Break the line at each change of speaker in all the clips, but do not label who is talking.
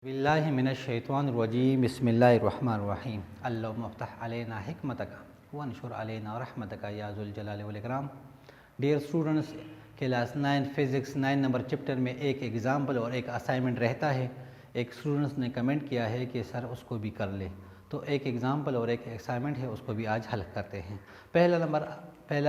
बिल्लाहि मिनश्शैतानिर्रजीम बिस्मिल्लाहिर्रहमानिर्रहीम अल्लाहुम्मा अफ्तह अलैना हिकमतका वंशुर अलैना रहमतका या ज़ुल जलाल वल इकराम। Dear students, class 9 physics 9 number chapter में एक एग्ज़ाम्पल और एक असाइनमेंट रहता है। एक स्टूडेंट्स ने कमेंट किया है कि सर उसको भी कर ले, तो एक एग्ज़ाम्पल और एक असाइनमेंट है, उसको भी आज हल करते हैं।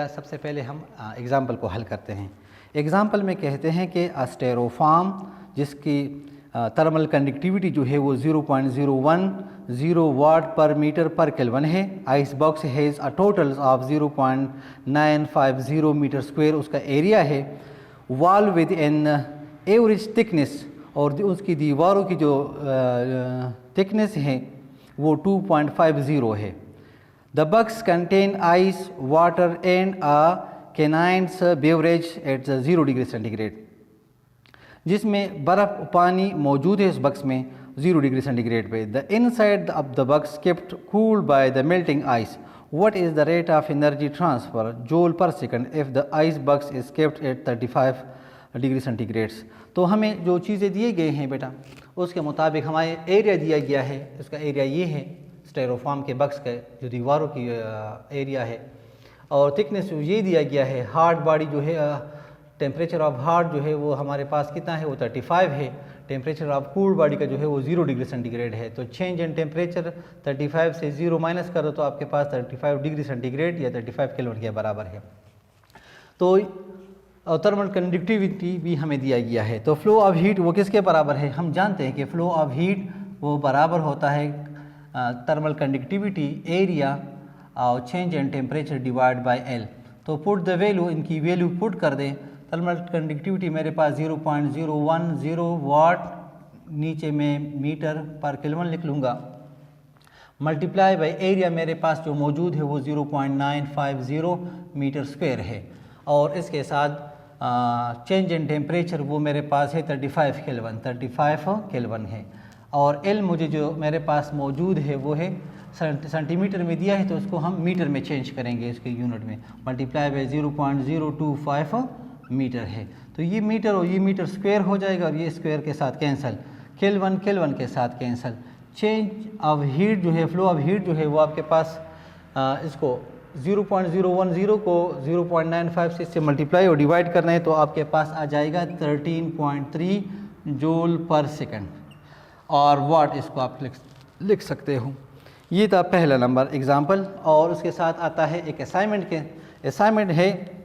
सबसे पहले हम एग्ज़ाम्पल को हल करते हैं। एग्ज़ाम्पल में कहते हैं कि स्टेरोफॉर्म जिसकी थर्मल कंडक्टिविटी जो है वो 0.010 वाट पर मीटर पर केल्विन है। Ice box has a total of 0.950 metre square उसका एरिया है। Wall with an average thickness, और उसकी दीवारों की जो थिकनेस है वो 2.50 है। The box contain ice water and a canines beverage at 0 degree centigrade, जिसमें बर्फ़ पानी मौजूद है उस बक्स में 0 डिग्री सेंटीग्रेड पे। The inside of the box kept cooled by the melting ice. What is the rate of energy transfer joule per second if the ice box is kept at 35 degree centigrades. तो हमें जो चीज़ें दिए गए हैं बेटा, उसके मुताबिक हमारे एरिया दिया गया है। उसका एरिया ये है स्टेरोफॉर्म के बक्स का जो दीवारों की एरिया है, और थिकनेस ये दिया गया है। हार्ड बॉडी जो है, टेम्परेचर ऑफ हार्ट जो है वो हमारे पास कितना है, वो 35 है। टेम्परेचर ऑफ कूल बॉडी का जो है वो 0 डिग्री सेंटीग्रेड है। तो चेंज इन टेम्परेचर 35 से 0 माइनस कर दो तो आपके पास 35 डिग्री सेंटीग्रेड या 35 केल्विन के बराबर है। तो थर्मल कंडक्टिविटी भी हमें दिया गया है। तो फ्लो ऑफ हीट वो किसके बराबर है? हम जानते हैं कि फ्लो ऑफ हीट वो बराबर होता है थर्मल कंडक्टिविटी एरिया और change in temperature divide by L. तो पुट द वैल्यू, इनकी वैल्यू पुट कर दें। थर्मल कंडक्टिविटी मेरे पास 0.010 वाट, नीचे में मीटर पर केल्विन लिख लूँगा, मल्टीप्लाई बाय एरिया मेरे पास जो मौजूद है वो 0.950 मीटर स्क्वायर है, और इसके साथ चेंज इन टेम्परेचर वो मेरे पास है 35 केल्विन है। और एल मुझे जो मेरे पास मौजूद है वो है सेंटीमीटर में दिया है, तो उसको हम मीटर में चेंज करेंगे इसके यूनिट में। मल्टीप्लाई बाय 0.025 मीटर है। तो ये मीटर और ये मीटर स्क्वायर हो जाएगा, और ये स्क्वायर के साथ कैंसिल, केल्विन के साथ कैंसिल। चेंज ऑफ हीट जो है, फ्लो ऑफ हीट जो है वो आपके पास इसको 0.010 को 0.95 से मल्टीप्लाई और डिवाइड करना है, तो आपके पास आ जाएगा 13.3 जूल पर सेकंड, और वाट इसको आप लिख सकते हो। ये था पहला नंबर एग्जाम्पल। और उसके साथ आता है एक असाइनमेंट है,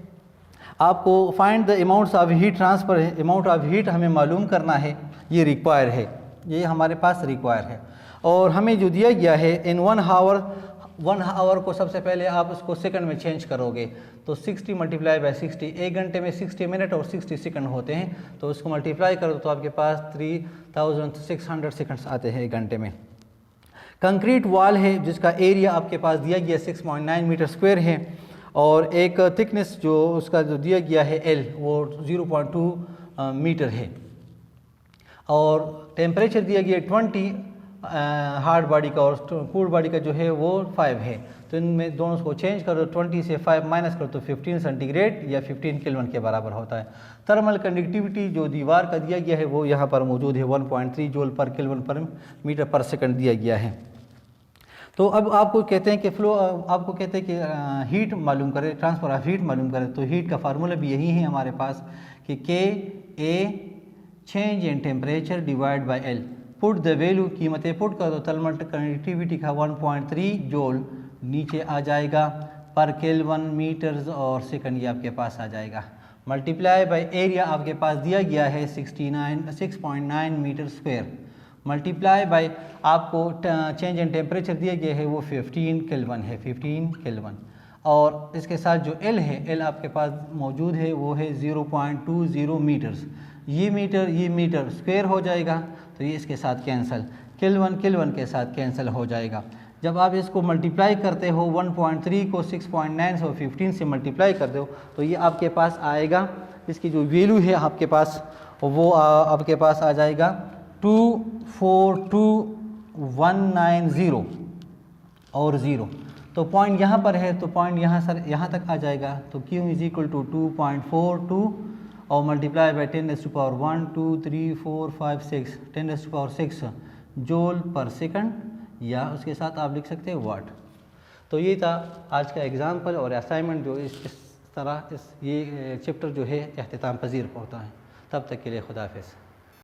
आपको find the amounts of heat transfer है। अमाउंट ऑफ हीट हमें मालूम करना है, ये रिक्वायर है, ये हमारे पास रिक्वायर है। और हमें जो दिया गया है इन 1 आवर को सबसे पहले आप उसको सेकंड में चेंज करोगे, तो 60 मल्टीप्लाई बाय 60, 1 घंटे में 60 मिनट और 60 सेकंड होते हैं, तो उसको मल्टीप्लाई करो तो आपके पास 3600 सेकंड्स आते हैं 1 घंटे में। कंक्रीट वॉल है जिसका एरिया आपके पास दिया गया 6.9 मीटर स्क्वायर है, और एक थिकनेस जो उसका जो दिया गया है एल वो 0.2 मीटर है, और टेम्परेचर दिया गया 20 हार्ड बॉडी का, और कूल बॉडी का जो है वो 5 है। तो इनमें दोनों को चेंज करो, 20 से 5 माइनस करो तो 15 सेंटीग्रेड या 15 केल्विन के बराबर होता है। थर्मल कंडक्टिविटी जो दीवार का दिया गया है वो यहाँ पर मौजूद है, 1.3 जूल पर केल्विन पर मीटर पर सेकंड दिया गया है। तो अब आपको कहते हैं कि आपको कहते हैं कि हीट मालूम करें, ट्रांसफर ऑफ हीट मालूम करें। तो हीट का फार्मूला भी यही है हमारे पास कि K change in temperature divide by L। Put the value, कीमतें पुट कर दो। थर्मल कंडक्टिविटी का 1.3 जूल नीचे आ जाएगा पर केल्विन, मीटर्स और सेकंड ये आपके पास आ जाएगा। मल्टीप्लाई बाय एरिया आपके पास दिया गया है 6.9 मीटर स्क्वायर, मल्टीप्लाई बाय आपको चेंज इन टेम्परेचर दिया गया है वो 15 केल्विन है, 15 केल्विन। और इसके साथ जो एल है, एल आपके पास मौजूद है वो है 0.20 मीटर्स। ये मीटर स्क्वायर हो जाएगा, तो ये इसके साथ कैंसिल, केल्विन के साथ कैंसिल हो जाएगा। जब आप इसको मल्टीप्लाई करते हो 1.3 को 6.9 से 15 से मल्टीप्लाई कर दो, तो ये आपके पास आएगा, इसकी जो वैल्यू है आपके पास वो आपके पास आ जाएगा 242,190 और 0। तो पॉइंट यहाँ पर है, तो पॉइंट यहाँ तक आ जाएगा। तो Q = 2.42 और multiply by 10⁻1 2 3 4 5 6 10⁻6 joule per second, या उसके साथ आप लिख सकते हैं वाट। तो ये था आज का एग्ज़ाम्पल और असाइनमेंट जो इस तरह ये चैप्टर जो है इख्तिताम पज़ीर होता है। तब तक के लिए खुदा हाफ़िज़।